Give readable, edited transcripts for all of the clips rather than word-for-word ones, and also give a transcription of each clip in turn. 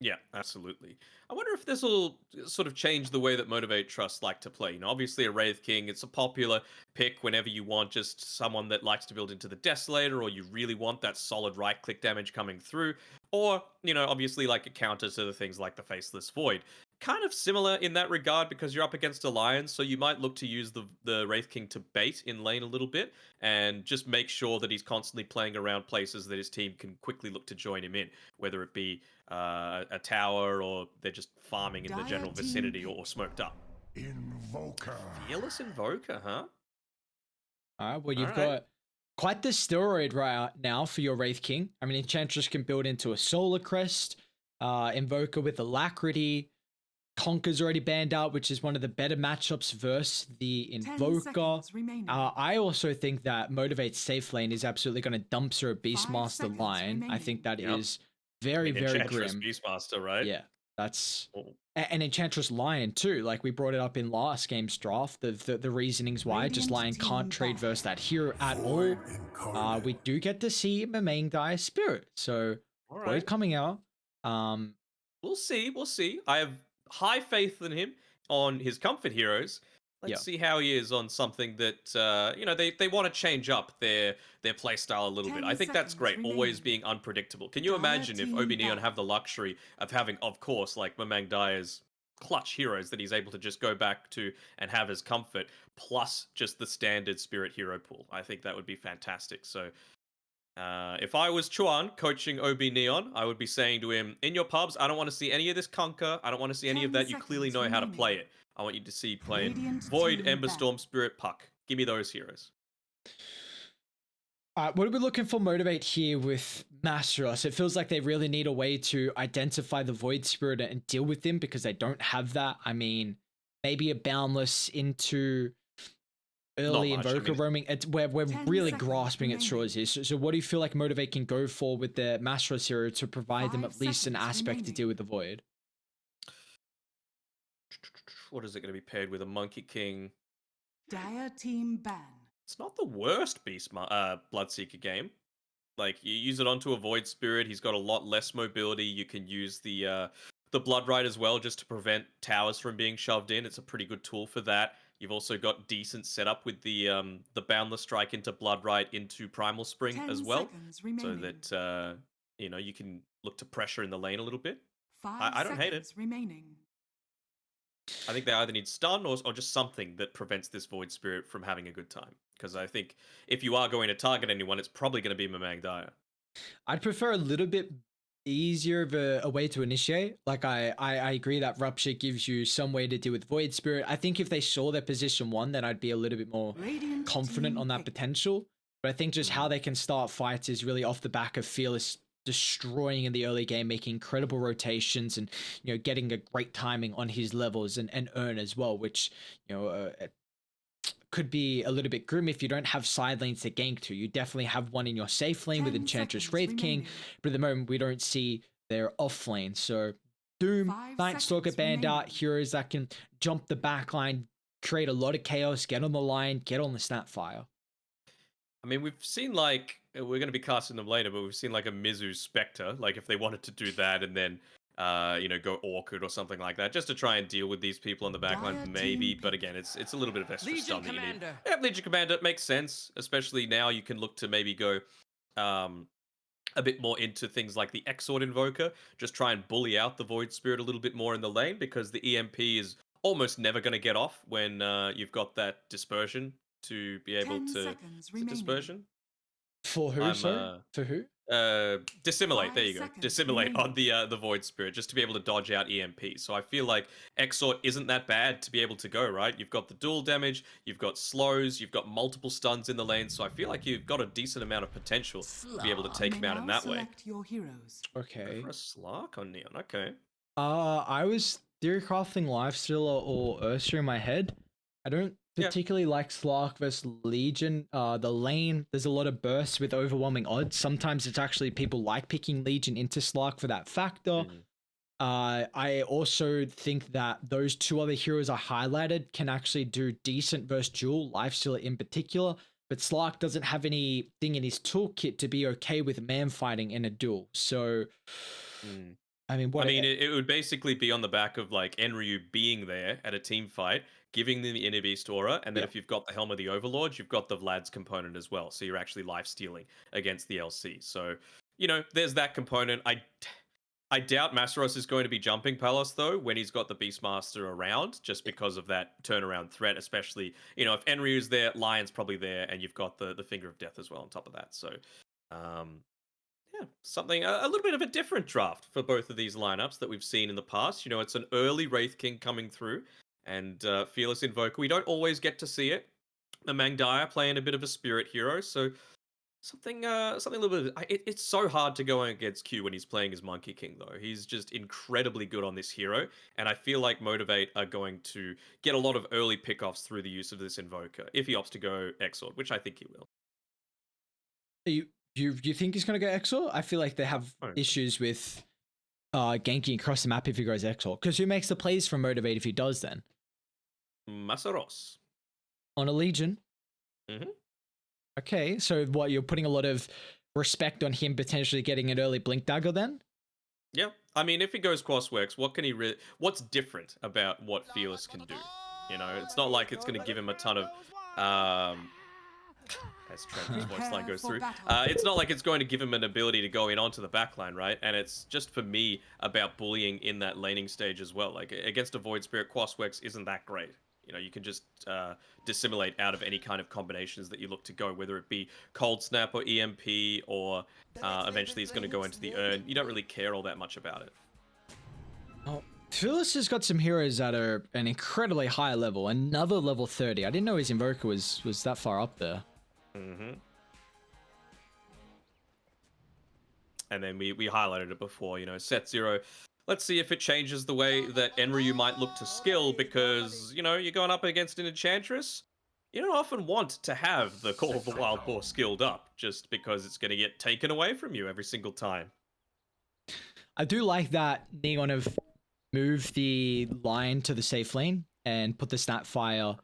Yeah, absolutely. I wonder if this will sort of change the way that Motivate.Trust like to play. Obviously a Wraith King, it's a popular pick whenever you want just someone that likes to build into the Desolator, or you really want that solid right-click damage coming through, or, obviously like a counter to the things like the Faceless Void. Kind of similar in that regard because you're up against a Lion, so you might look to use the Wraith King to bait in lane a little bit and just make sure that he's constantly playing around places that his team can quickly look to join him in, whether it be a tower, or they're just farming in the Dire general team vicinity, or pick. smoked up. Invoker. Fearless Invoker, huh? All right, well, All you've right. got quite the steroid right now for your Wraith King. I mean, Enchantress can build into a Solar Crest, Invoker with Alacrity. Conker's already banned out, which is one of the better matchups versus the 10 Invoker. seconds remaining. I also think that Motivate's safe lane is absolutely going to dumpster a 5 Beastmaster seconds line. I remaining. think that Yep. is very, very Enchantress grim. Beastmaster, right? Yeah, that's Oh, an Enchantress Lion too. Like we brought it up in last game's draft. The reasonings why just Radiant Lion team can't trade ban. versus that hero at all. Void incarnate. We do get to see Mamang Spirit, so all Void right. coming out. We'll see. We'll see. I have high faith in him on his comfort heroes. Let's Yeah. see how he is on something that they want to change up their play style a little bit. 10 I think that's seconds great. Always remaining. being unpredictable. Can you Dire imagine if team OB.Neon ban. have the luxury of having, of course, like Mamang Dyer's clutch heroes that he's able to just go back to and have as comfort, plus just the standard spirit hero pool? I think that would be fantastic. So if I was Chuan coaching OB.Neon, I would be saying to him, in your pubs, I don't want to see any of this conquer. I don't want to see any of 10 that. You clearly seconds know how to remaining. play it. I want you to see playing Radiant Void, team Ember ban. Storm, Spirit, Puck. Give me those heroes. What are we looking for Motivate here with Masteros? It feels like they really need a way to identify the Void Spirit and deal with them because they don't have that. I mean, maybe a Boundless into early Not much. I Invoker mean, roaming. We're 10 really seconds grasping at remaining. straws here. So what do you feel like Motivate can go for with the Masteros hero to provide them 5 at least an seconds aspect to remaining. deal with the Void? what is it going to be paired with? A Monkey King. Dire team ban. It's not the worst Bloodseeker game. Like, you use it onto a Void Spirit, he's got a lot less mobility. You can use the Blood Rite as well, just to prevent towers from being shoved in. It's a pretty good tool for that. You've also got decent setup with the Boundless Strike into Blood Rite into Primal Spring 10 as well, seconds so remaining. that you can look to pressure in the lane a little bit. 5 I don't hate it. seconds remaining. I think they either need stun, or just something that prevents this Void Spirit from having a good time. Because I think if you are going to target anyone, it's probably going to be Mamang Daya. I'd prefer a little bit easier of a way to initiate. Like I agree that Rupture gives you some way to deal with Void Spirit. I think if they saw their position one, then I'd be a little bit more Radiant confident team on that pick. potential. But I think just how they can start fights is really off the back of Fearless destroying in the early game, making incredible rotations and getting a great timing on his levels and earn as well, which could be a little bit grim if you don't have side lanes to gank to. You definitely have one in your safe lane with 10 Enchantress seconds Wraith King, remaining. but at the moment we don't see their off lane. So Doom, 5 Night Stalker seconds banned out, remaining. heroes that can jump the back line, create a lot of chaos, get on the line, get on the Snapfire. I mean, we've seen, like, we're going to be casting them later, but we've seen like a Mizu Spectre, like if they wanted to do that and then go Orchid or something like that, just to try and deal with these people on the Dire backline, team maybe. But pick. again, it's a little bit of extra Legion stun that you need. Commander. Yeah, Legion Commander makes sense, especially now you can look to maybe go a bit more into things like the Exort Invoker, just try and bully out the Void Spirit a little bit more in the lane, because the EMP is almost never going to get off when you've got that dispersion to be able 10 to. seconds Is it remaining. dispersion? For who, I'm sorry? For who? Dissimilate. 5 There you go. seconds Dissimilate on remaining. the Void Spirit, just to be able to dodge out EMP. So I feel like Exort isn't that bad to be able to go, right. You've got the dual damage, you've got slows, you've got multiple stuns in the lane. So I feel like you've got a decent amount of potential to be able to You take may him out in now that way. select your heroes. Go Okay. for a Slark on Neon. Okay. I was theory crafting Lifesteal or Ursa in my head. I don't Yeah. particularly like Slark versus Legion. The lane, there's a lot of bursts with overwhelming odds. Sometimes it's actually people like picking Legion into Slark for that factor. Mhm. I also think that those two other heroes I highlighted can actually do decent versus dual, Lifesteal in particular. But Slark doesn't have anything in his toolkit to be okay with man fighting in a duel. So Mm. I mean, I mean, it would basically be on the back of like Enryu being there at a team fight, giving them the Inner Beast aura, and then Yeah. if you've got the Helm of the Overlord, you've got the Vlad's component as well. So you're actually life stealing against the LC. So, there's that component. I doubt Masaros is going to be jumping Palos though when he's got the Beastmaster around, just because of that turnaround threat. Especially, if Enryu's there, Lion's probably there, and you've got the Finger of Death as well on top of that. So, yeah, something a little bit of a different draft for both of these lineups that we've seen in the past. It's an early Wraith King coming through, and Fearless Invoker. We don't always get to see it. The Mangdaya playing a bit of a spirit hero, so something a little bit. It's so hard to go against Q when he's playing as Monkey King, though. He's just incredibly good on this hero, and I feel like Motivate are going to get a lot of early pickoffs through the use of this Invoker if he opts to go Exort, which I think he will. You think he's gonna go Exor? I feel like they have issues with ganking across the map if he goes Exor. Because who makes the plays from Motivate if he does then? Masaros. On a Legion? Mm-hmm. Okay, so what, you're putting a lot of respect on him potentially getting an early Blink Dagger then? Yeah. I mean, if he goes Crossworks, what's different about what Fearless can do? It's not like it's going to give him a ton of as Trent's voice line goes through. It's not like it's going to give him an ability to go in onto the backline, right? And it's just for me about bullying in that laning stage as well. Like against a Void Spirit, Crossworks isn't that great. You can just dissimulate out of any kind of combinations that you look to go, whether it be Cold Snap or EMP, or eventually it's going to go into the Urn. You don't really care all that much about it. Oh, Fearless has got some heroes that are an incredibly high level. Another level 30. I didn't know his Invoker was that far up there. Mm-hmm. And then we highlighted it before, set 0. Let's see if it changes the way that Enryu might look to skill, because, you're going up against an Enchantress. You don't often want to have the Call of the Wild Boar skilled up, just because it's going to get taken away from you every single time. I do like that Neon have moved the Lion to the safe lane and put the Snapfire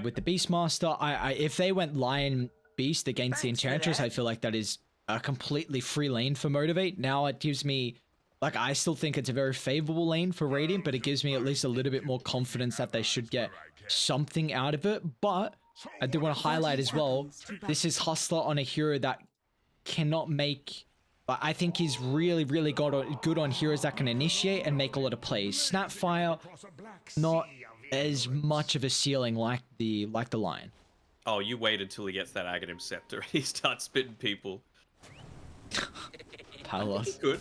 with the Beastmaster. If they went Lion Beast against the Enchantress, I feel like that is a completely free lane for Motivate. Now it gives me, like, I still think it's a very favorable lane for Radiant, but it gives me at least a little bit more confidence that they should get something out of it. But I do want to highlight as well, this is Hustler on a hero that cannot make... I think he's really, really good on heroes that can initiate and make a lot of plays. Snapfire, not as much of a ceiling like the Lion. Oh, you wait until he gets that Aghanim Scepter and he starts spitting people. Palos. Good.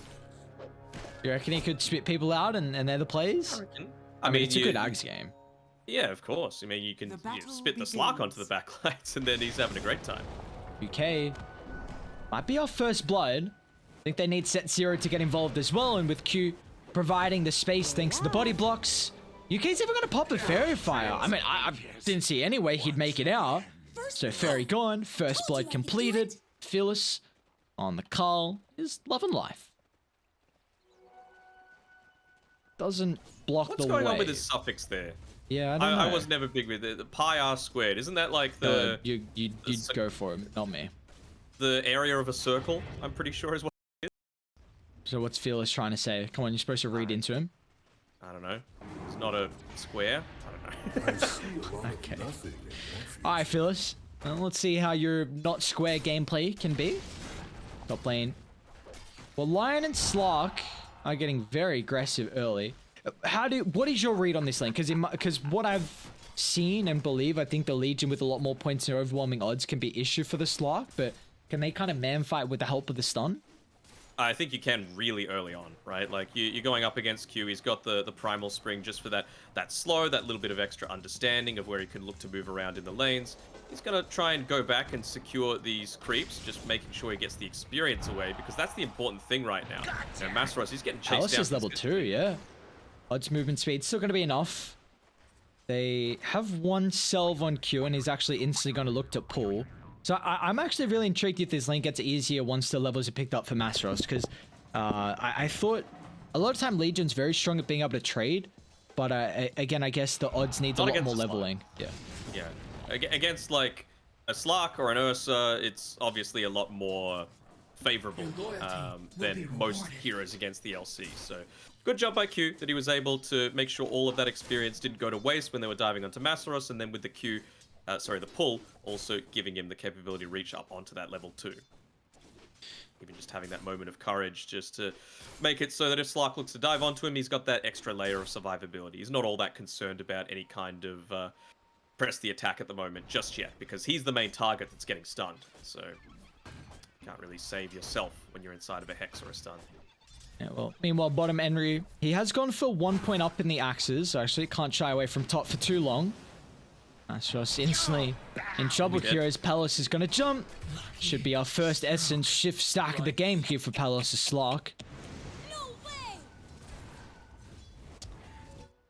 You reckon he could spit people out and they're the plays? I mean, it's a good Ags game. Yeah, of course. I mean, you can spit the Slark onto the backlights and then he's having a great time. UK might be our first blood. I think they need set 0 to get involved as well, and with Q providing the space thanks to the body blocks, UK's even gonna pop a Fairy Fire. I mean, I didn't see any way he'd make it out. So Fairy gone, first blood completed. Fearless on the Carl is loving life. Doesn't block What's the going way. on with his suffix there? Yeah, I don't know. I was never big with it. The pi r squared, isn't that like the... You'd go for him, not me. The area of a circle, I'm pretty sure is what it is. So what's Fearless trying to say? Come on, you're supposed to read into him. I don't know. It's not a square. I don't know. Okay. Alright, Fearless. Well, let's see how your not square gameplay can be. Top lane. Well, Lion and Slark are getting very aggressive early. What is your read on this lane? Because what I've seen and believe, I think the Legion with a lot more points and overwhelming odds can be issue for the Slark, but can they kind of man fight with the help of the stun? I think you can really early on, right? Like you're going up against Q. He's got the Primal Spring just for that slow, that little bit of extra understanding of where he can look to move around in the lanes. He's gonna try and go back and secure these creeps, just making sure he gets the experience away, because that's the important thing right now. You know, Masaros, he's getting chased down. Alice is level 2, yeah. Odds movement speed still gonna be enough. They have one Selv on Q, and he's actually instantly gonna look to pull. So I'm actually really intrigued if this lane gets easier once the levels are picked up for Masaros, because I thought a lot of time Legion's very strong at being able to trade, but again, I guess the odds needs a lot more leveling. Yeah. Yeah. Against like a Slark or an Ursa, it's obviously a lot more favorable than most heroes against the LC. So good job by Q that he was able to make sure all of that experience didn't go to waste when they were diving onto Masaros, and then with the the pull, also giving him the capability to reach up onto that level 2. Even just having that moment of courage just to make it so that if Slark looks to dive onto him, he's got that extra layer of survivability. He's not all that concerned about any kind of press the attack at the moment just yet, because he's the main target that's getting stunned. So can't really save yourself when you're inside of a Hex or a stun. Yeah, well, meanwhile, bottom Enry, he has gone for 1 point up in the axes, so actually can't shy away from top for too long. That's just instantly in trouble here as Palos is going to jump. Should be our first Essence shift stack of the game here for Palos' Slark.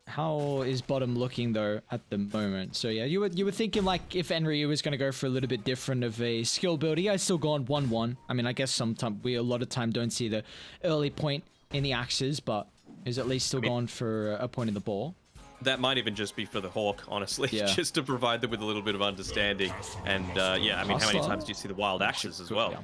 How is bottom looking though at the moment? So yeah, you were thinking like if Enryu was going to go for a little bit different of a skill build. He has still gone 1-1. I mean, I guess sometimes we a lot of time don't see the early point in the axes, but he's at least still gone for a point in the ball. That might even just be for the Hawk, honestly, Yeah. just to provide them with a little bit of understanding. And yeah, I mean, how many times do you see the wild axes as well? Yeah.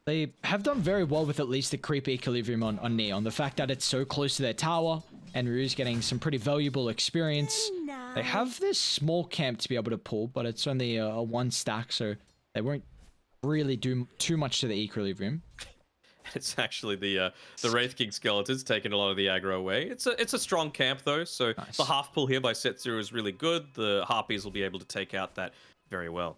They have done very well with at least the creep equilibrium on Neon. The fact that it's so close to their tower, and Ryu's getting some pretty valuable experience. They have this small camp to be able to pull, but it's only a 1 stack, so they won't really do too much to the equilibrium. It's actually the Wraith King Skeletons taking a lot of the aggro away. It's a strong camp though, so Nice. the half pull here by Set Zero is really good. The Harpies will be able to take out that very well.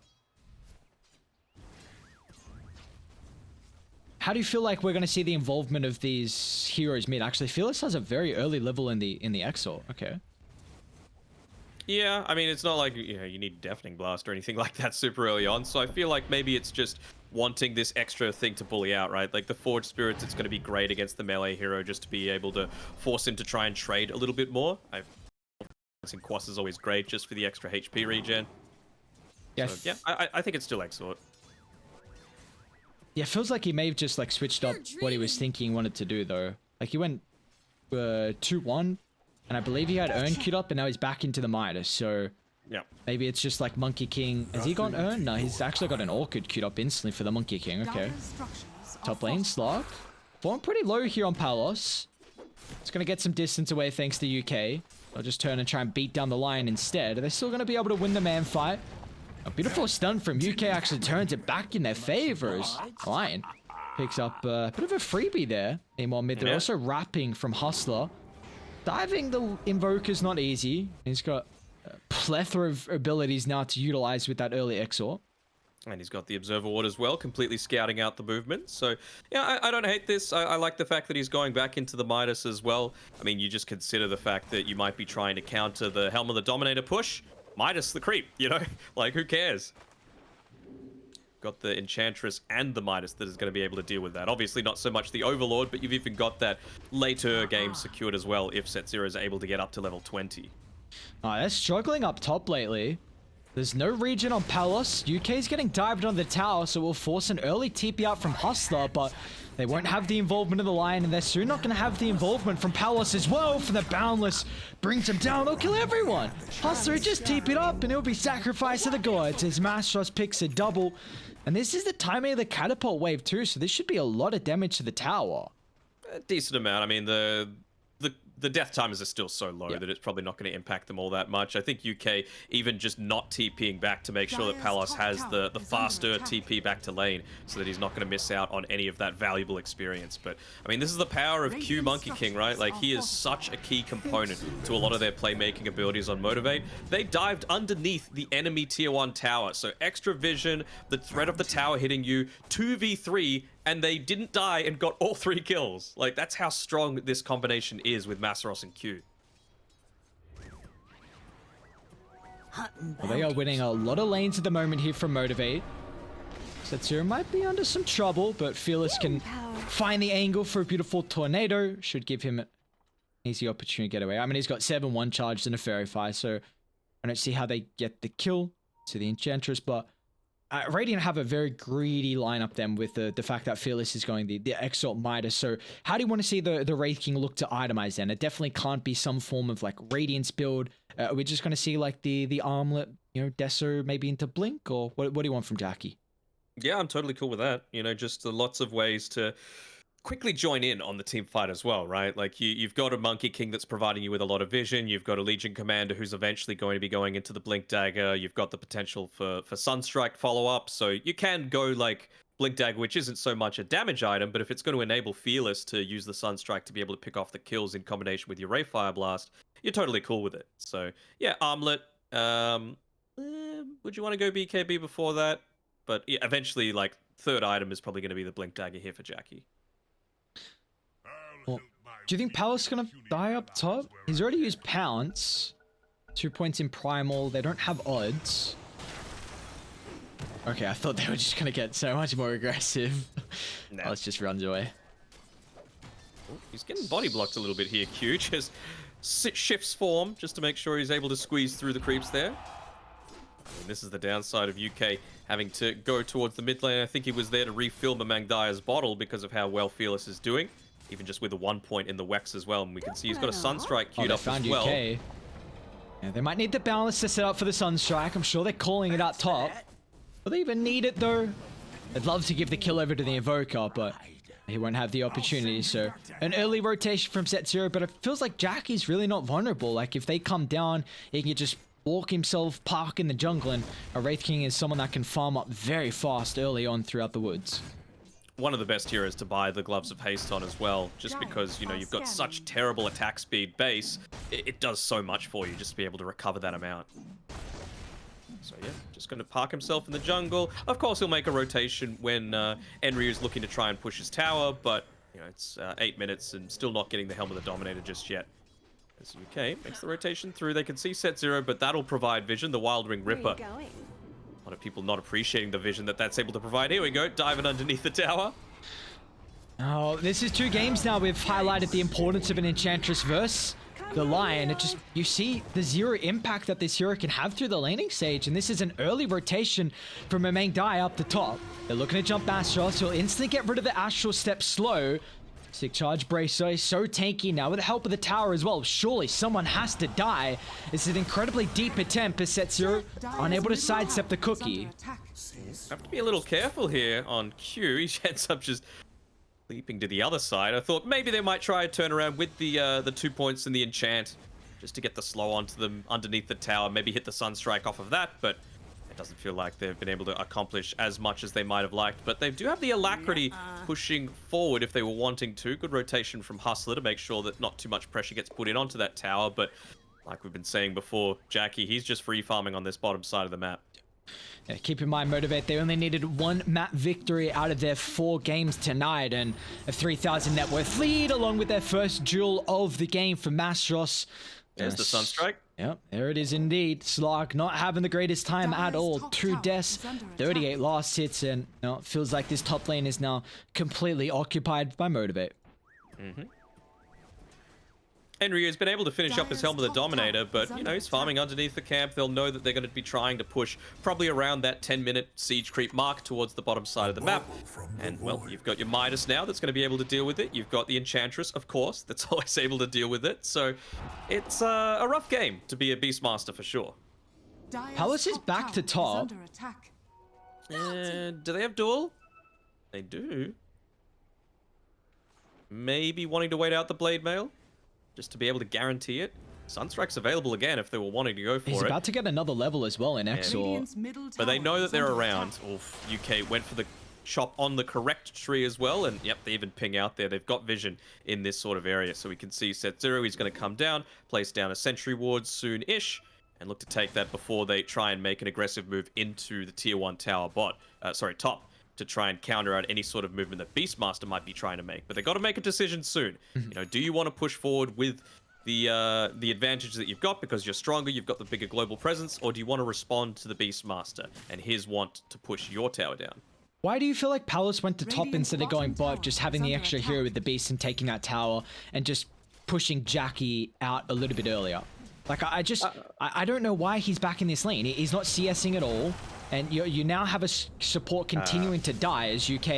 How do you feel like we're going to see the involvement of these heroes mid? Actually, Fearless has a very early level in the Exalt. Okay. Yeah, I mean, it's not like you need Deafening Blast or anything like that super early on, so I feel like maybe it's just wanting this extra thing to bully out, right? Like the Forge Spirits, it's going to be great against the melee hero just to be able to force him to try and trade a little bit more. I think Quas is always great just for the extra HP regen. Yeah, So, yeah, I think it's still Exort. Yeah, feels like he may have just like switched up what he was thinking he wanted to do though. Like he went 2-1, and I believe he had Urn queued up, and now he's back into the Midas. So Yeah. maybe it's just like Monkey King. Has he got Urn? No, he's actually got an Orchid queued up instantly for the Monkey King. Okay. Dire's structures are Top lane, fortified. Slark. Falling pretty low here on Palos. It's going to get some distance away thanks to UK. They'll just turn and try and beat down the line instead. They're still going to be able to win the man fight. A beautiful stun from UK actually turns it back in their favor as Lion picks up a bit of a freebie there. Meanwhile, mid, they're Yeah. also wrapping from Hustler. Diving the Invoker's not easy. He's got a plethora of abilities now to utilize with that early Exort. And he's got the Observer Ward as well, completely scouting out the movement. So, yeah, I don't hate this. I like the fact that he's going back into the Midas as well. I mean, you just consider the fact that you might be trying to counter the Helm of the Dominator push. Midas the creep, you know? Like, who cares? Got the Enchantress and the Midas that is going to be able to deal with that. Obviously, not so much the Overlord, but you've even got that later game secured as well if Set Zero is able to get up to level 20. They're struggling up top lately. There's no regen on Palos. UK's getting dived on the tower, so we'll force an early TP out from Hustler, but they won't have the involvement of the Lion, and they're soon not going to have the involvement from Palos as well for the Boundless. Brings him down, they'll kill everyone. Hustler just TP'd up, and it'll be sacrificed to the gods as MG.Trust picks a double. And this is the timing of the Catapult Wave too, so this should be a lot of damage to the tower. A decent amount. I mean, the death timers are still so low that it's probably not going to impact them all that much. I think UK even just not TPing back to make sure that Palos has the faster TP back to lane so that he's not going to miss out on any of that valuable experience. But, I mean, this is the power of Q Monkey King, right? Like, he is such a key component to a lot of their playmaking abilities on Motivate. They dived underneath the enemy tier 1 tower. So extra vision, the threat of the tower hitting you, 2v3, and they didn't die and got all 3 kills. Like, that's how strong this combination is with Masaros and Q. Well, they are winning a lot of lanes at the moment here from Motivate. Setsuro might be under some trouble, but Fearless can find the angle for a beautiful tornado. Should give him an easy opportunity to get away. I mean, he's got 7-1 charged and a Fairy Fire, so I don't see how they get the kill to the Enchantress, but Radiant have a very greedy lineup then with the fact that Fearless is going the Exalt Midas. So how do you want to see the Wraith King look to itemize then? It definitely can't be some form of like Radiance build. We're just going to see like the Armlet, you know, Deso maybe into Blink, or what do you want from Jackie? Yeah, I'm totally cool with that. You know, just lots of ways to quickly join in on the team fight as well, right? Like you've got a Monkey King that's providing you with a lot of vision. You've got a Legion Commander who's eventually going to be going into the Blink Dagger. You've got the potential for Sunstrike follow up. So you can go like Blink Dagger, which isn't so much a damage item, but if it's going to enable Fearless to use the Sunstrike to be able to pick off the kills in combination with your Ray Fire Blast, you're totally cool with it. So yeah, Armlet. Would you want to go BKB before that? But yeah, eventually, like third item is probably going to be the Blink Dagger here for Jackie. Well, do you think Palace gonna die up top? He's already used Pounce. 2 points in Primal. They don't have odds. Okay, I thought they were just gonna get so much more aggressive. Nah. Palace just runs away. He's getting body blocked a little bit here, Q. Just shifts form just to make sure he's able to squeeze through the creeps there. And this is the downside of UK having to go towards the mid lane. I think he was there to refill Mamangdaya's bottle because of how well Fearless is doing. Even just with a 1 point in the Wex as well. And we can see he's got a Sunstrike queued up as well. UK. Yeah, they might need the balance to set up for the Sunstrike. I'm sure they're calling it up top. Will they even need it though? I'd love to give the kill over to the Invoker, but he won't have the opportunity. So an early rotation from Set Zero, but it feels like Jackie's really not vulnerable. Like if they come down, he can just walk himself, park in the jungle, and a Wraith King is someone that can farm up very fast early on throughout the woods. One of the best heroes to buy the Gloves of Haste on as well, just because, you know, you've got such terrible attack speed base. It does so much for you just to be able to recover that amount. So yeah, just going to park himself in the jungle. Of course, he'll make a rotation when Enryu's looking to try and push his tower, but, you know, it's 8 minutes and still not getting the Helm of the Dominator just yet. As UK makes the rotation through, they can see Set Zero, but that'll provide vision. The Wild Ring Ripper. A lot of people not appreciating the vision that's able to provide. Here we go, diving underneath the tower. Oh, this is 2 games now we've highlighted the importance of an Enchantress versus the Lion. It just, you see the zero impact that this hero can have through the laning stage, and this is an early rotation from Mamangdaya up the top. They're looking to jump Astral, so he'll instantly get rid of the Astral step slow. Sick charge Bracer is so tanky now with the help of the tower as well. Surely someone has to die. It's an incredibly deep attempt as Set Zero unable to sidestep the cookie. Have to be a little careful here on Q. He ends up just leaping to the other side. I thought maybe they might try a turnaround with the 2 points and the enchant just to get the slow onto them underneath the tower. Maybe hit the Sunstrike off of that, but it doesn't feel like they've been able to accomplish as much as they might have liked. But they do have the alacrity pushing forward if they were wanting to. Good rotation from Hustler to make sure that not too much pressure gets put in onto that tower. But like we've been saying before, Jackie, he's just free farming on this bottom side of the map. Yeah, keep in mind, Motivate, they only needed 1 map victory out of their 4 games tonight, and a 3,000 net worth lead along with their first duel of the game for MG.Trust. There's the Sunstrike. Yep, there it is indeed. Slug not having the greatest time at all. 2 deaths, 38 last hits, and you know, it feels like this top lane is now completely occupied by Motivate. Enryu has been able to finish up his Helm of the Dominator, but, you know, he's farming underneath the camp. They'll know that they're going to be trying to push probably around that 10-minute siege creep mark towards the bottom side of the map. And, well, you've got your Midas now that's going to be able to deal with it. You've got the Enchantress, of course, that's always able to deal with it. So it's a rough game to be a Beastmaster for sure. Palace is back to top. And do they have duel? They do. Maybe wanting to wait out the Blade Mail, just to be able to guarantee it. Sunstrike's available again if they were wanting to go for it. He's about to get another level as well in Exor. But they know that they're around. Oof, UK went for the chop on the correct tree as well, and yep, they even ping out there. They've got vision in this sort of area, so we can see Set Zero. He's going to come down, place down a sentry ward soon-ish, and look to take that before they try and make an aggressive move into the tier 1 tower top, to try and counter out any sort of movement that Beastmaster might be trying to make. But they got to make a decision soon. You know, do you want to push forward with the advantage that you've got because you're stronger, you've got the bigger global presence, or do you want to respond to the Beastmaster and his want to push your tower down? Why do you feel like Palace went to top instead of going bot, just having the extra hero with the beast and taking that tower and just pushing Jackie out a little bit earlier? Like, I don't know why he's back in this lane. He's not CSing at all. And you now have a support continuing to die as UK.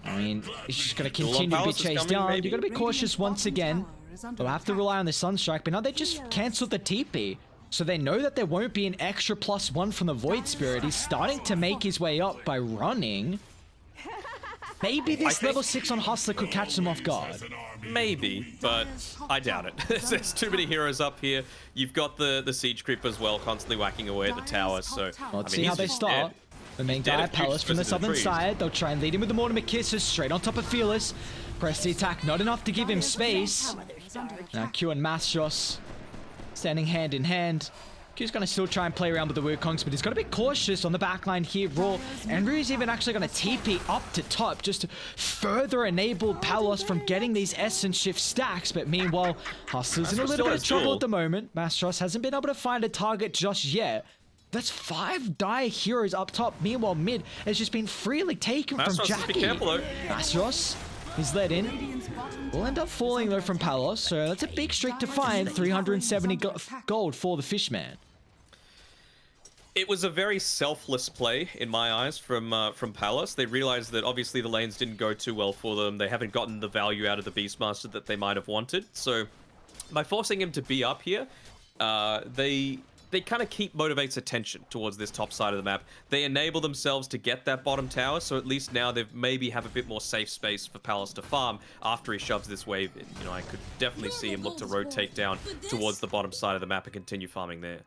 I mean, it's just going to continue to be chased down. You've got to be cautious once again. They'll have to rely on the Sunstrike, but now they just cancelled the TP. So they know that there won't be an extra +1 from the Void Spirit. He's starting to make his way up by running. Maybe this level 6 on Hustler could catch them off guard. Maybe, but I doubt it. There's too many heroes up here. You've got the Siege Creep as well, constantly whacking away at the tower. So Well, let's see how they start. The main guy, Palace from the southern side. They'll try and lead him with the Mortimer Kisses straight on top of Fearless. Press the attack, not enough to give him space. Now Q and MG.Trust standing hand in hand. Q's gonna still try and play around with the Wukongs, but he's got to be cautious on the backline here. Raw. Andrew's even actually gonna TP up to top just to further enable Palos from getting these Essence Shift stacks. But meanwhile, Hustler's in a little bit of trouble at the moment. MG.Trust hasn't been able to find a target just yet. That's 5 Dire heroes up top. Meanwhile, mid has just been freely taken from Jackie. Be careful though. MG.Trust is led in. Will end up falling though from Palos, so that's a big streak to find. 370 gold for the Fishman. It was a very selfless play in my eyes from Palos. They realized that obviously the lanes didn't go too well for them. They haven't gotten the value out of the Beastmaster that they might have wanted. So by forcing him to be up here, they kind of keep Motivate's attention towards this top side of the map. They enable themselves to get that bottom tower, so at least now they maybe have a bit more safe space for Palos to farm after he shoves this wave in. You know, I could definitely see him look to rotate down towards the bottom side of the map and continue farming there.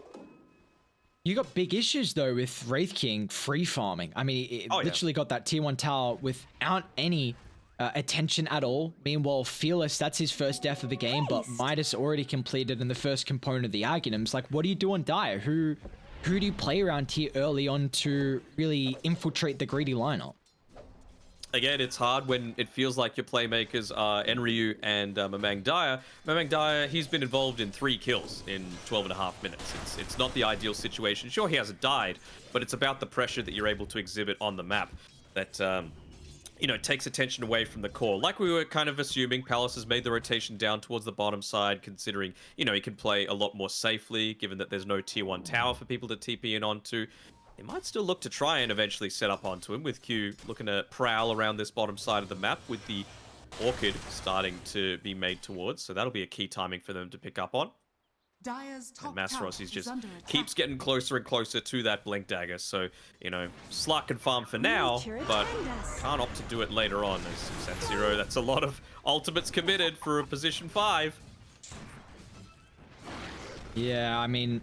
You got big issues though with Wraith King free farming. I mean, it literally got that tier 1 tower without any attention at all. Meanwhile, Fearless, that's his first death of the game, but Midas already completed in the first component of the Aghanim's. Like, what do you do on Dire? Who do you play around here early on to really infiltrate the greedy lineup? Again, it's hard when it feels like your playmakers are Enryu and Mamang Dire. Mamang Dire, he's been involved in 3 kills in 12.5 minutes. It's not the ideal situation. Sure, he hasn't died, but it's about the pressure that you're able to exhibit on the map that, you know, takes attention away from the core. Like we were kind of assuming, Palos has made the rotation down towards the bottom side, considering, you know, he can play a lot more safely, given that there's no tier 1 tower for people to TP in onto. They might still look to try and eventually set up onto him, with Q looking to prowl around this bottom side of the map with the Orchid starting to be made towards. So that'll be a key timing for them to pick up on. Dire's top And MG.Trust, tower he's just is under attack. keeps getting closer and closer to that Blink Dagger. So, you know, Slut can farm for now, but can't opt to do it later on. As Set Zero, that's a lot of ultimates committed for a position 5. Yeah, I mean,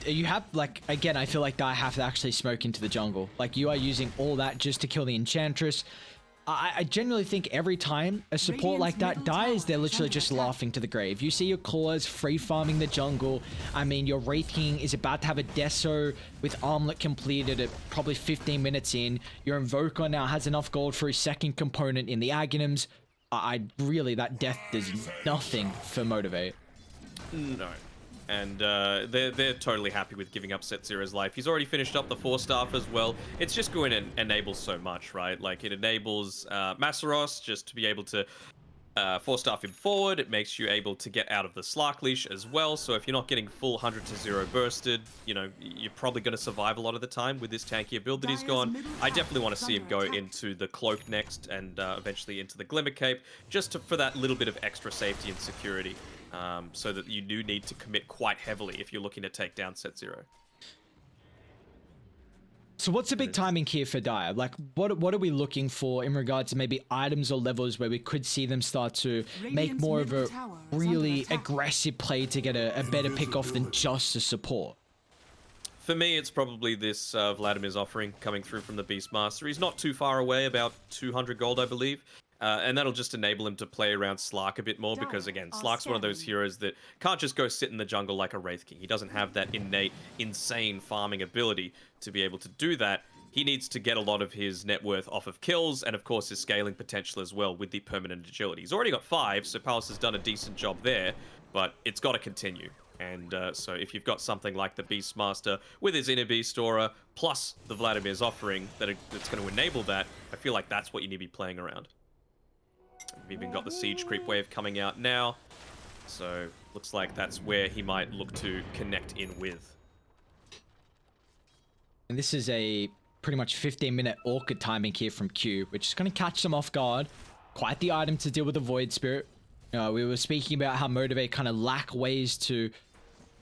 you have, like, again, I feel like Dire have to actually smoke into the jungle. Like, you are using all that just to kill the Enchantress. I genuinely think every time a support like that dies, they're literally just laughing to the grave. You see your cores free farming the jungle. I mean, your Wraith King is about to have a Deso with Armlet completed at probably 15 minutes in. Your Invoker now has enough gold for his second component in the Aghanim's. Really, that death does nothing for Motivate. No. And they're totally happy with giving up Set Zero's life. He's already finished up the 4-staff as well. It's just going to enable so much, right? Like, it enables Masaros just to be able to 4-staff him forward. It makes you able to get out of the Slark Leash as well. So if you're not getting full 100-0 bursted, you know, you're probably going to survive a lot of the time with this tankier build that he's gone. I definitely want to see him go into the Cloak next and eventually into the Glimmer Cape, just for that little bit of extra safety and security. So that you do need to commit quite heavily if you're looking to take down Set Zero. So what's the big timing here for Dire? Like, what are we looking for in regards to maybe items or levels where we could see them start to make more of a really aggressive play to get a better pick off than just a support? For me, it's probably this Vladimir's offering coming through from the Beastmaster. He's not too far away, about 200 gold, I believe. And that'll just enable him to play around Slark a bit more because, again, Slark's one of those heroes that can't just go sit in the jungle like a Wraith King. He doesn't have that innate, insane farming ability to be able to do that. He needs to get a lot of his net worth off of kills and, of course, his scaling potential as well with the permanent agility. He's already got 5, so Palos has done a decent job there, but it's got to continue. And so if you've got something like the Beastmaster with his Inner Beast Aura, plus the Vladimir's offering that's going to enable that, I feel like that's what you need to be playing around. We've even got the Siege Creep wave coming out now, so looks like that's where he might look to connect in with. And this is a pretty much 15-minute Orchid timing here from Q, which is going to catch them off guard. Quite the item to deal with the Void Spirit. We were speaking about how Motivate kind of lack ways to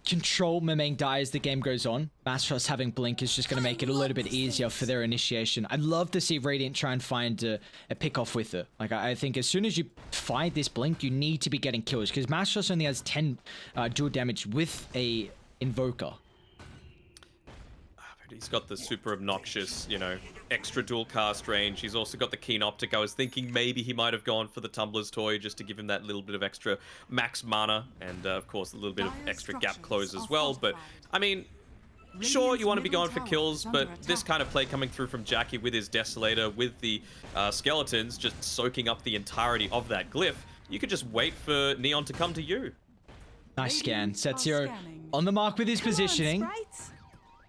control Mimeng die as the game goes on. MG.Trust having Blink is just going to make it a little bit easier for their initiation. I'd love to see Radiant try and find a pick-off with it. Like, I think as soon as you find this Blink, you need to be getting kills, because MG.Trust only has 10 dual damage with a Invoker. He's got the super obnoxious, you know, extra dual cast range. He's also got the keen optic. I was thinking maybe he might have gone for the Tumbler's Toy just to give him that little bit of extra max mana, and of course a little bit of extra gap close as well. But I mean, sure, you want to be going for kills, but this kind of play coming through from Jackie with his Desolator, with the skeletons just soaking up the entirety of that glyph, you could just wait for Neon to come to you. Nice scan. Set0 on the mark with his positioning.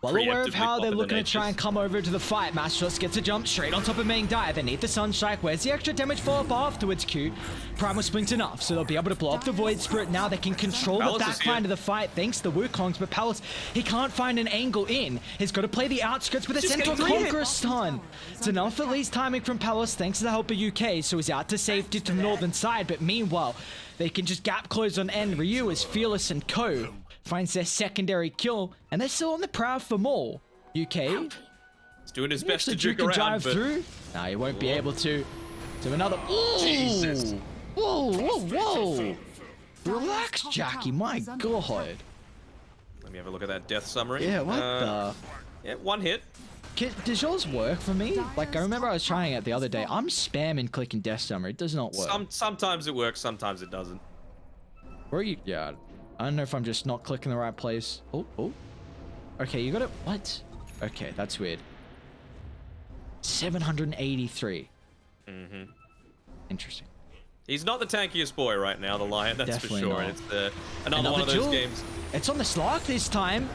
Well aware of how they're looking to try and come over to the fight. MG.Trust gets a jump straight on top of Ming Dai. They need the Sunstrike. Where's the extra damage follow-up afterwards, Q? Primal Splint enough, so they'll be able to blow up the Void Spirit. Now they can control the backline of the fight thanks to the Wukongs, but Palace, he can't find an angle in. He's got to play the outskirts with a Centaur Conqueror stun. It's enough at least timing from Palace thanks to the help of UK, so he's out to safety to the northern side, but meanwhile, they can just gap close on N. Ryu as Fearless and Co. finds their secondary kill, and they're still on the prowl for more. UK. He's doing his best to juke juke around, drive through. No, he won't be able to. Do another. Ooh. Jesus. Whoa, whoa, whoa. Relax, Jackie. My God. Let me have a look at that death summary. Yeah, what the? Yeah, one hit. Does yours work for me? Like, I remember I was trying it the other day. I'm spamming clicking death summary. It does not work. Sometimes it works, sometimes it doesn't. Where are you? Yeah, I don't know if I'm just not clicking the right place. Oh, oh. Okay, you got it. What? Okay, that's weird. 783. Mm-hmm. Interesting. He's not the tankiest boy right now, the Lion, that's Definitely for sure. not. And it's another one of those games. It's on the Slark this time.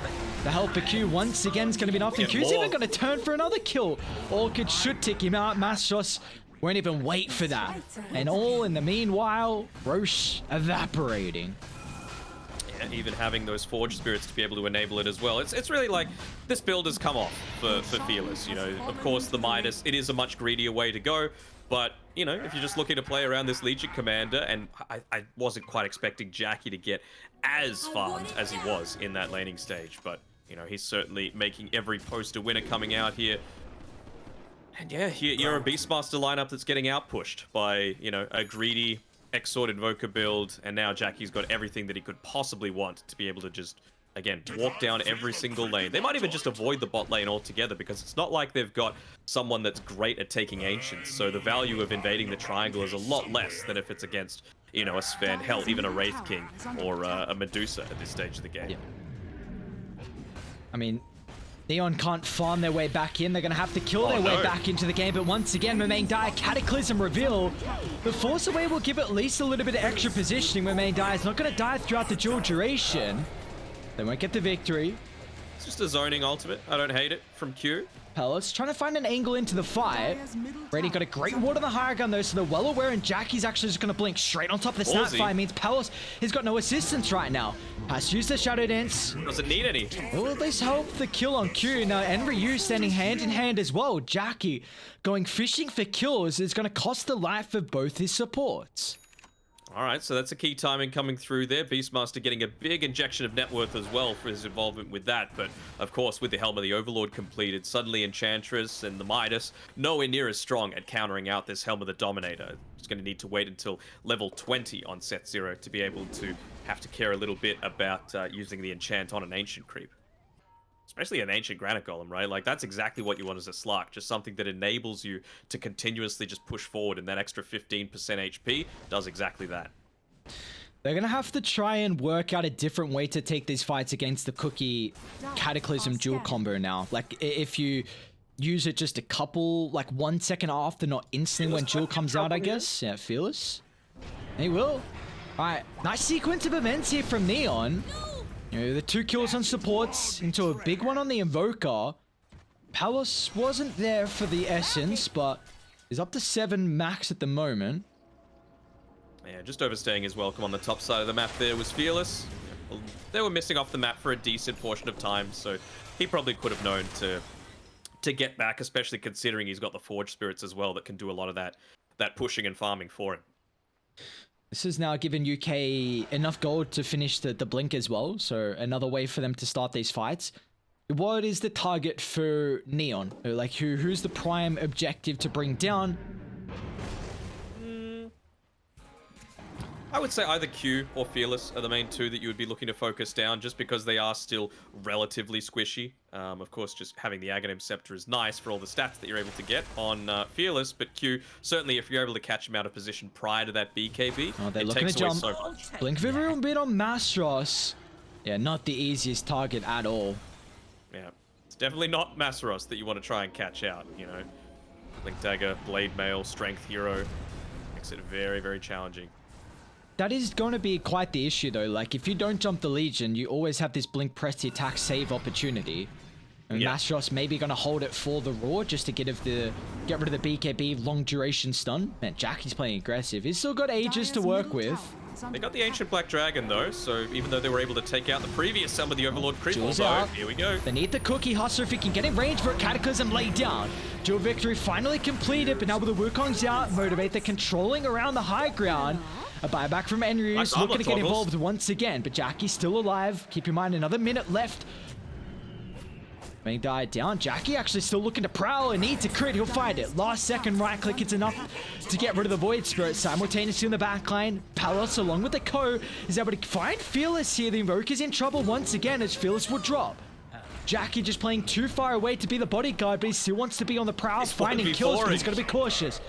The helper Q once again is going to be enough, and Q's even going to turn for another kill. Orchid should tick him out. MG.Trust won't even wait for that. And all in the meanwhile, Roche evaporating. And even having those Forge Spirits to be able to enable it as well. It's really like, this build has come off for Fearless. You know, of course, the Midas, it is a much greedier way to go. But, you know, if you're just looking to play around this Legion Commander, and I wasn't quite expecting Jackie to get as farmed as he was in that laning stage. But, you know, he's certainly making every poster winner coming out here. And yeah, you're a Beastmaster lineup that's getting outpushed by, you know, a greedy Exort Invoker build, and now Jackie's got everything that he could possibly want to be able to just, again, walk down every single lane. They might even just avoid the bot lane altogether, because it's not like they've got someone that's great at taking Ancients, so the value of invading the triangle is a lot less than if it's against, you know, a Sven, hell, even a Wraith King or a Medusa at this stage of the game. Yeah. I mean, Neon can't farm their way back in. They're going to have to kill their way back into the game. But once again, Mimeng Dai, Cataclysm reveal. The Force Away will give at least a little bit of extra positioning. Mimeng Dai is not going to die throughout the dual duration. They won't get the victory. It's just a zoning ultimate. I don't hate it from Q. Palace trying to find an angle into the fight. Brady got a great ward on the higher gun though, so they're well aware, and Jackie's actually just going to blink straight on top of the Snapfire. Means Palace has got no assistance right now. Has to use the Shadow Dance. Doesn't need any. Will at least help the kill on Q. Now, and Ryu standing hand in hand as well. Jackie going fishing for kills is going to cost the life of both his supports. All right, so that's a key timing coming through there. Beastmaster getting a big injection of net worth as well for his involvement with that. But, of course, with the Helm of the Overlord completed, suddenly Enchantress and the Midas nowhere near as strong at countering out this Helm of the Dominator. It's going to need to wait until level 20 on Set0 to be able to have to care a little bit about using the enchant on an Ancient creep. Especially an Ancient Granite Golem, right? Like, that's exactly what you want as a Slark. Just something that enables you to continuously just push forward, and that extra 15% HP does exactly that. They're going to have to try and work out a different way to take these fights against the Cookie Cataclysm dual combo now. Like, if you use it just a couple, like 1 second after, not instantly when dual comes out, I guess. Yeah, Fearless. He will. All right, nice sequence of events here from Neon. You know, the 2 kills on supports into a big one on the Invoker. Palace wasn't there for the Essence, but is up to 7 max at the moment. Yeah, just overstaying his welcome on the top side of the map there was Fearless. They were missing off the map for a decent portion of time, so he probably could have known to get back, especially considering he's got the Forge Spirits as well that can do a lot of that pushing and farming for him. This has now given UK enough gold to finish the blink as well. So another way for them to start these fights. What is the target for Neon? Like who's the prime objective to bring down? I would say either Q or Fearless are the main two that you would be looking to focus down, just because they are still relatively squishy. Of course, just having the Aghanim Scepter is nice for all the stats that you're able to get on Fearless, but Q, certainly if you're able to catch him out of position prior to that BKB, Oh, they're it looking takes to away jump. so much. Blink for a bit on Mastros. Yeah, not the easiest target at all. Yeah, it's definitely not Masaros that you want to try and catch out, you know. Blink Dagger, Blade Mail, Strength Hero, makes it very, very challenging. That is going to be quite the issue though. Like if you don't jump the Legion, you always have this blink press the attack save opportunity. And Yeah. Mastros maybe going to hold it for the Raw just to get rid of the BKB long duration stun. Man, Jackie's playing aggressive. He's still got ages to work with. They got the Ancient Black Dragon though, so even though they were able to take out the previous Some of the Overlord Cripple Jules though, out. here we go. They need the cookie hustler if he can get in range for a Cataclysm laid down. Dual victory finally completed, but now with the Wukong's out, Motivate, they're controlling around the high ground. A buyback from Enryu, Nice looking to armor get toggles. involved once again, but Jackie's still alive. Keep in mind, another minute left. Being died down. Jackie actually still looking to prowl and needs a crit. He'll find it. Last second right click, it's enough to get rid of the Void Spirit. Simultaneously in the backline, Palos along with the Co is able to find Fearless here. The Invoker's in trouble once again as Fearless will drop. Jackie just playing too far away to be the bodyguard, but he still wants to be on the prowl, He's finding 1v4-ing. kills, but he's got to be cautious.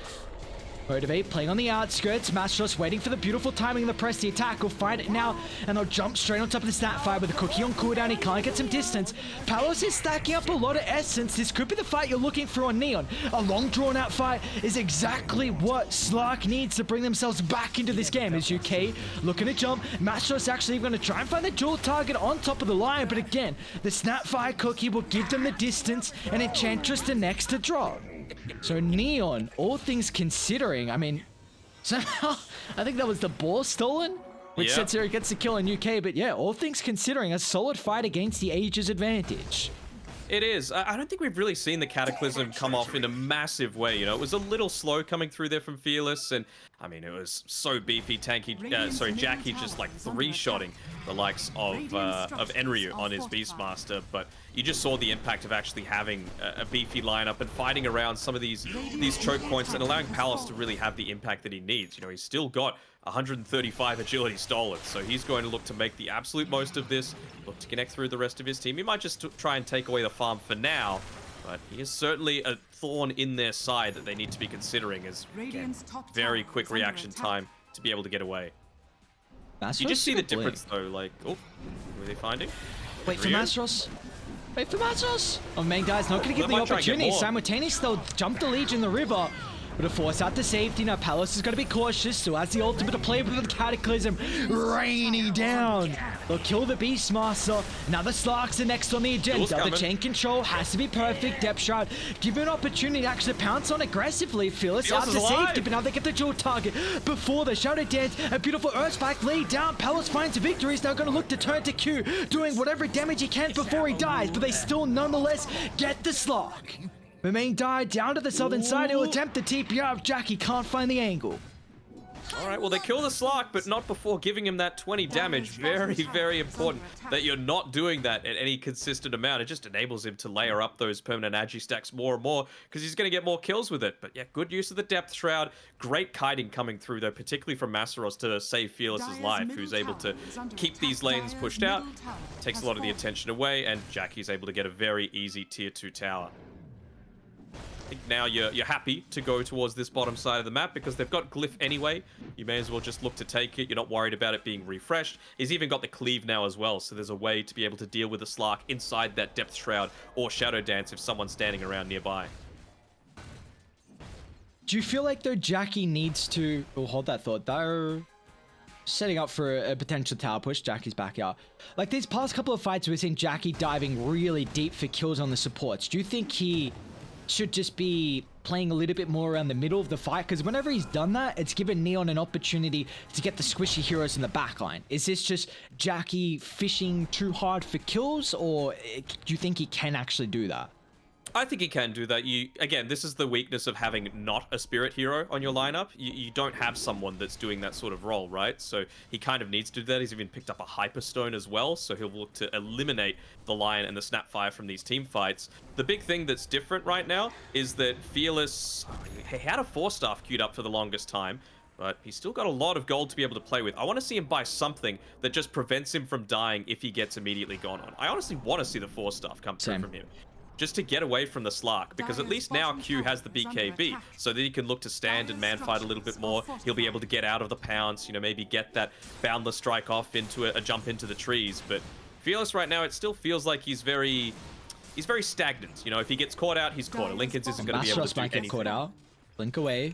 Motivate playing on the outskirts. Mastros waiting for the beautiful timing of the press. The attack will find it now, and they'll jump straight on top of the stat fire with a cookie on cooldown. He can't get some distance. Palos is stacking up a lot of essence. This could be the fight you're looking for on Neon. A long drawn out fight is exactly what Slark needs to bring themselves back into this game. As UK looking to jump, Mastros actually going to try and find the dual target on top of the line, but again, the Snapfire cookie will give them the distance, and Enchantress the next to drop. So Neon, all things considering, I mean, somehow I think that was the ball stolen, which Yeah. sets here gets the kill in UK. But yeah, all things considering, a solid fight against the Aegis advantage. It is. I don't think we've really seen the Cataclysm come off in a massive way, you know. It was a little slow coming through there from Fearless, and I mean, it was so beefy, tanky, Jackie just like three-shotting the likes of Enryu on his Beastmaster, but you just saw the impact of actually having a beefy lineup and fighting around some of these choke points and allowing Palos to really have the impact that he needs. You know, he's still got 135 agility stolen, so he's going to look to make the absolute most of this, look to connect through the rest of his team. He might just try and take away the farm for now, but he is certainly a thorn in their side that they need to be considering as, again, very quick reaction time to be able to get away. Mastros You just see the still blink. difference though, like, oh, who are they finding? Wait for Ryu? Mastros. Wait for Mastros. Oh, main guy's not going to give They the might try and get opportunity. more. Simultaneously, they'll jump the Legion in the river. But to force out the safety, now Palos is going to be cautious, so has the ultimate to play with the Cataclysm raining down. They'll kill the Beastmaster. Now the Slarks are next on the agenda. The coming. chain control has to be perfect. Depth Shroud, give an opportunity to actually pounce on aggressively. Fearless out is to alive. safety, but now they get the dual target. Before the Shadow Dance, a beautiful Earth Spike laid down. Palos finds a victory. He's now going to look to turn to Q, doing whatever damage he can before he dies, but they still nonetheless get the Slark. The main died down to the southern side. He'll attempt the TPR if Jackie can't find the angle. All right, well, they kill the Slark, but not before giving him that 20 damage. Very, very important that you're not doing that at any consistent amount. It just enables him to layer up those permanent agi stacks more and more because he's going to get more kills with it. But yeah, good use of the Depth Shroud. Great kiting coming through, though, particularly from Masaros to save Fearless's life, who's able to keep these lanes pushed out. Takes a lot of the attention away, and Jackie's able to get a very easy tier 2 tower. I think now you're happy to go towards this bottom side of the map because they've got Glyph anyway. You may as well just look to take it. You're not worried about it being refreshed. He's even got the Cleave now as well, so there's a way to be able to deal with the Slark inside that Depth Shroud or Shadow Dance if someone's standing around nearby. Do you feel like though Jackie needs to... Oh, hold that thought. They're setting up for a potential tower push. Jackie's back out. Like these past couple of fights, we've seen Jackie diving really deep for kills on the supports. Do you think he should just be playing a little bit more around the middle of the fight? Because whenever he's done that, it's given Neon an opportunity to get the squishy heroes in the backline. Is this just Jackie fishing too hard for kills, or do you think he can actually do that? I think he can do that. Again, this is the weakness of having not a spirit hero on your lineup. You don't have someone that's doing that sort of role, right? So he kind of needs to do that. He's even picked up a hyperstone as well, so he'll look to eliminate the lion and the snapfire from these team fights. The big thing that's different right now is that Fearless, he had a 4-staff queued up for the longest time, but he's still got a lot of gold to be able to play with. I want to see him buy something that just prevents him from dying if he gets immediately gone on. I honestly want to see the 4-staff come through from him, just to get away from the Slark, because at least now Q has the BKB, so that he can look to stand and man fight a little bit more. He'll be able to get out of the pounce, you know, maybe get that boundless strike off into a jump into the trees. But Fearless right now, it still feels like he's very stagnant. You know, if he gets caught out, he's caught. Linkens isn't going to be able to do might anything. get caught out. Blink away.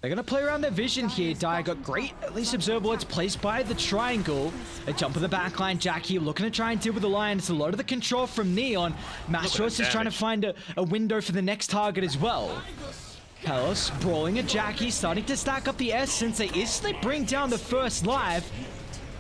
They're going to play around their vision here. Dia got great, at least observe what's placed by the triangle. A jump of the backline. Jackie looking to try and deal with the lion. It's a lot of the control from Neon. MG.Trust is trying to find a window for the next target as well. Pelos brawling at Jackie, starting to stack up the essence. They instantly bring down the first live.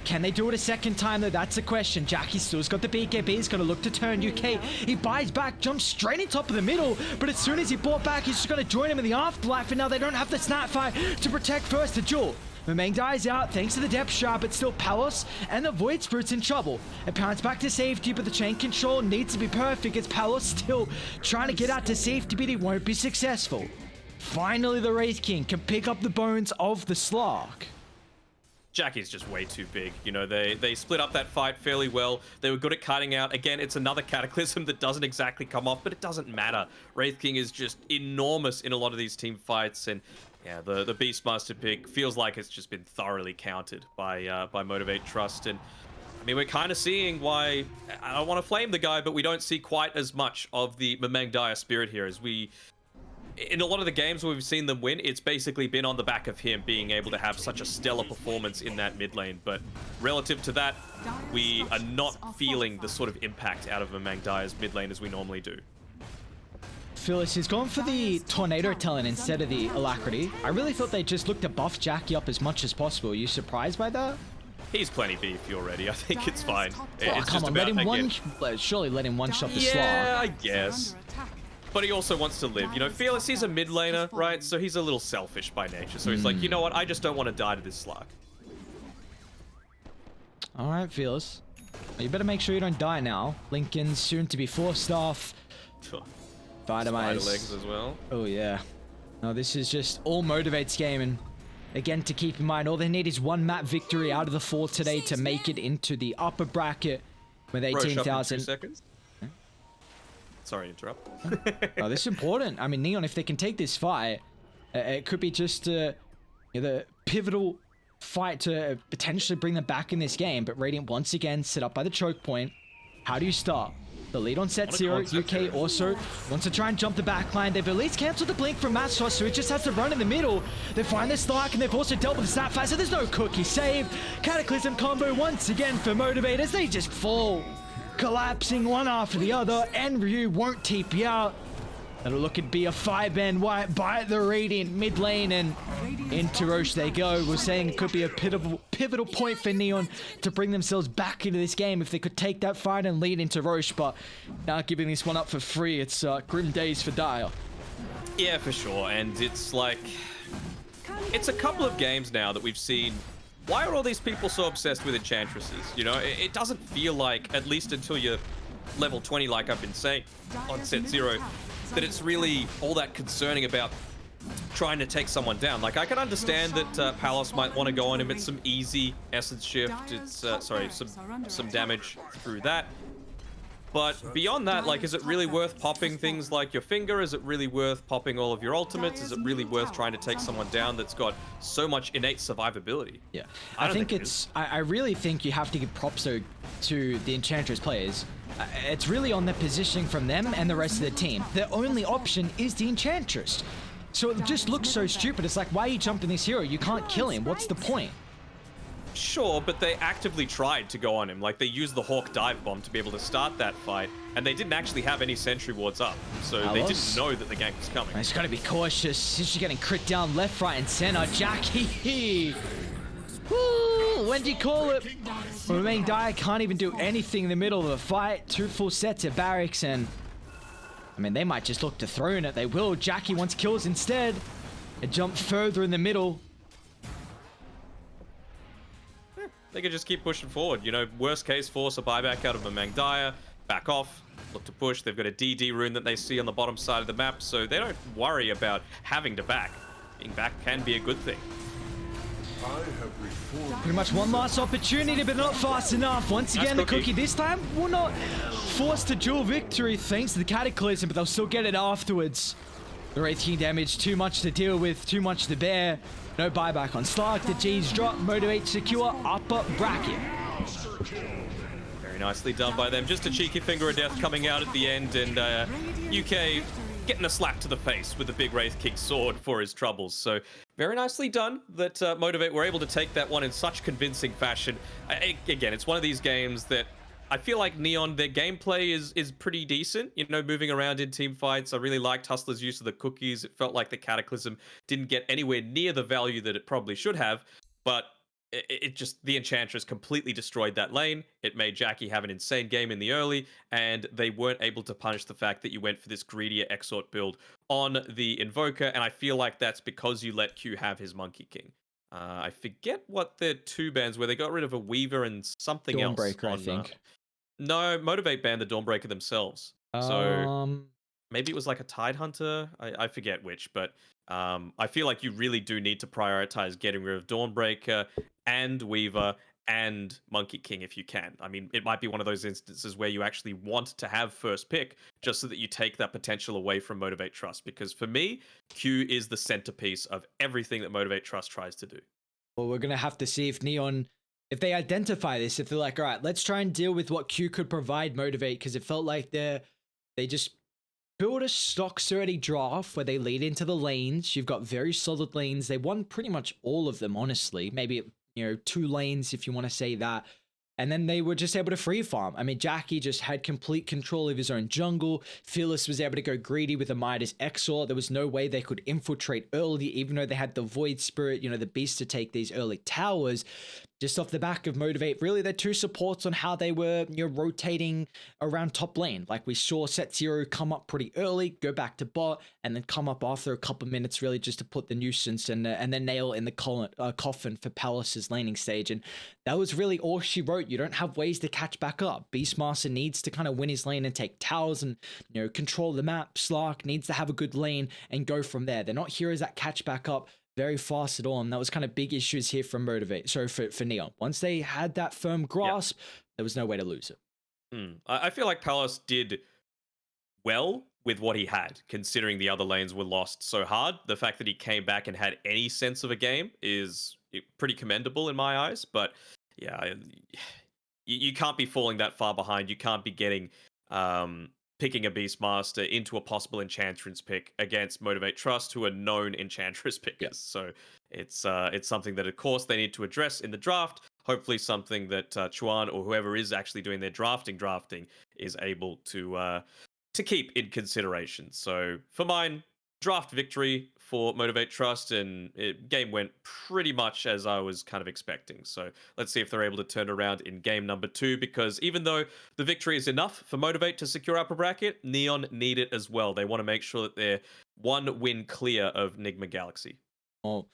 Can they do it a second time though? That's the question. Jackie still's got the BKB. He's going to look to turn UK. He buys back, jumps straight in top of the middle. But as soon as he bought back, he's just going to join him in the afterlife. And now they don't have the snapfire to protect first the jewel. Mamang dies out thanks to the depth shard, but still Palos and the Void Spirit's in trouble. It pounds back to safety, but the chain control needs to be perfect as Palos still trying to get out to safety, but he won't be successful. Finally, the Wraith King can pick up the bones of the Slark. Jackie's just way too big. You know, they split up that fight fairly well. They were good at cutting out. Again, it's another Cataclysm that doesn't exactly come off, but it doesn't matter. Wraith King is just enormous in a lot of these team fights, and yeah, the Beastmaster pick feels like it's just been thoroughly countered by Motivate.Trust. And I mean, we're kind of seeing why, I don't want to flame the guy, but we don't see quite as much of the Mamang Dire spirit here as we... In a lot of the games where we've seen them win, it's basically been on the back of him being able to have such a stellar performance in that mid lane. But relative to that, we are not feeling the sort of impact out of Mamang Dire's mid lane as we normally do. Phyllis has gone for the Tornado talent instead of the Alacrity. I really thought they just looked to buff Jackie up as much as possible. Are you surprised by that? He's plenty beefy already. I think it's fine. It's come just on, about surely let him one-shot the Slark. Yeah, I guess. But he also wants to live. You know, Fearless, he's a mid laner, right? So he's a little selfish by nature. So he's like, you know what? I just don't want to die to this Slark. All right, Fearless. Well, you better make sure you don't die now. Lincoln's soon to be 4-staff. Spider legs as well. Oh, yeah. No, this is just all Motivate's game. And again, to keep in mind, all they need is one map victory out of the 4 today to make it into the upper bracket with 18,000. Sorry to interrupt. Oh, this is important. I mean, Neon, if they can take this fight, it could be just the pivotal fight to potentially bring them back in this game. But Radiant once again set up by the choke point. How do you start? The lead on set 0. UK also wants to try and jump the backline. They've at least cancelled the blink from MG.Trust, so it just has to run in the middle. They find the Slark, and they've also dealt with the Snapfire, so there's no cookie save. Cataclysm combo once again for Motivate as they just fall. Collapsing one after the other, and Ryu won't TP out. That'll look to be a 5-man wipe by the Radiant mid lane, and into Roche they go. We're saying it could be a pivotal point for Neon to bring themselves back into this game if they could take that fight and lead into Roche, but not giving this one up for free. It's grim days for Dire. Yeah, for sure, and it's like... It's a couple of games now that we've seen. Why are all these people so obsessed with Enchantresses? You know, it doesn't feel like, at least until you're level 20, like I've been saying on set 0, that it's really all that concerning about trying to take someone down. Like, I can understand that Palos might want to go on him. It's some easy essence shift. It's, some damage through that. But beyond that, like, is it really worth popping things like your finger? Is it really worth popping all of your ultimates? Is it really worth trying to take someone down that's got so much innate survivability? Yeah, I think it's... I really think you have to give props to the Enchantress players. It's really on the positioning from them and the rest of the team. Their only option is the Enchantress. So it just looks so stupid. It's like, why are you jumping this hero? You can't kill him. What's the point? Sure, but they actively tried to go on him. Like, they used the Hawk dive bomb to be able to start that fight, and they didn't actually have any sentry wards up, so they didn't know that the gank was coming. He's got to be cautious. He's getting crit down left, right, and center. Jackie! Woo! When do you call it? Mamang Dire can't even do anything in the middle of the fight. 2 full sets of barracks, and I mean, they might just look to throne it. They will. Jackie wants kills instead. A jump further in the middle. They could just keep pushing forward. You know, worst case, force a buyback out of a Mangdaya, back off, look to push. They've got a DD rune that they see on the bottom side of the map, so they don't worry about having to back. Being back can be a good thing. Pretty much one last opportunity, but not fast enough. Once again, the Cookie this time will not force the dual victory thanks to the Cataclysm, but they'll still get it afterwards. The Wraith King damage, too much to deal with, too much to bear. No buyback on Slark. The G's drop. Motivate secure upper bracket. Very nicely done by them. Just a cheeky finger of death coming out at the end, and UK getting a slap to the face with the big Wraith King sword for his troubles. So very nicely done that Motivate were able to take that one in such convincing fashion. Again, it's one of these games that I feel like Neon, their gameplay is pretty decent, you know, moving around in team fights. I really liked Hustler's use of the cookies. It felt like the Cataclysm didn't get anywhere near the value that it probably should have, but it just, the Enchantress completely destroyed that lane. It made Jackie have an insane game in the early, and they weren't able to punish the fact that you went for this greedier Exort build on the Invoker, and I feel like that's because you let Q have his Monkey King. I forget what the two bans were. They got rid of a Weaver and something else. Dawnbreaker, I think. No, Motivate banned the Dawnbreaker themselves. So maybe it was like a Tide Hunter. I forget which, but I feel like you really do need to prioritize getting rid of Dawnbreaker and Weaver and Monkey King if you can. I mean, it might be one of those instances where you actually want to have first pick just so that you take that potential away from Motivate.Trust. Because for me, Q is the centerpiece of everything that Motivate.Trust tries to do. Well, we're going to have to see if Neon, if they identify this, if they're like, all right, let's try and deal with what Q could provide Motivate, because it felt like they just build a stock sturdy draft where they lead into the lanes. You've got very solid lanes. They won pretty much all of them, honestly. Maybe, you know, 2 lanes if you want to say that. And then they were just able to free farm. I mean, Jackie just had complete control of his own jungle. Fearless was able to go greedy with a Midas Exor. There was no way they could infiltrate early, even though they had the Void Spirit, you know, the beast to take these early towers. Just off the back of Motivate, really their 2 supports on how they were, you know, rotating around top lane. Like we saw Set Zero come up pretty early, go back to bot, and then come up after a couple minutes, really just to put the nuisance and then nail in the coffin for Palace's laning stage. And that was really all she wrote. You don't have ways to catch back up. Beastmaster needs to kind of win his lane and take towers and, you know, control the map. Slark needs to have a good lane and go from there. They're not heroes that catch back up very fast at all, and that was kind of big issues here from Motivate. So for Neon, once they had that firm grasp, there was no way to lose it. I feel like Palace did well with what he had, considering the other lanes were lost so hard. The fact that he came back and had any sense of a game is pretty commendable in my eyes. But yeah, you can't be falling that far behind. You can't be getting picking a Beastmaster into a possible Enchantress pick against Motivate.Trust, who are known Enchantress pickers. So it's something that, of course, they need to address in the draft. Hopefully something that Chuan or whoever is actually doing their drafting is able to keep in consideration. So for mine, draft victory for Motivate.Trust, and game went pretty much as I was kind of expecting. So let's see if they're able to turn around in game number 2, because even though the victory is enough for Motivate to secure upper bracket, Neon need it as well. They want to make sure that they're 1 win clear of Nigma Galaxy. Oh,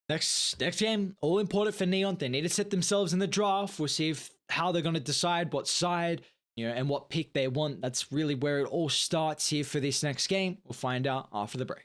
next game, all important for Neon. They need to set themselves in the draft. We'll see how they're going to decide what side, you know, and what pick they want. That's really where it all starts here for this next game. We'll find out after the break.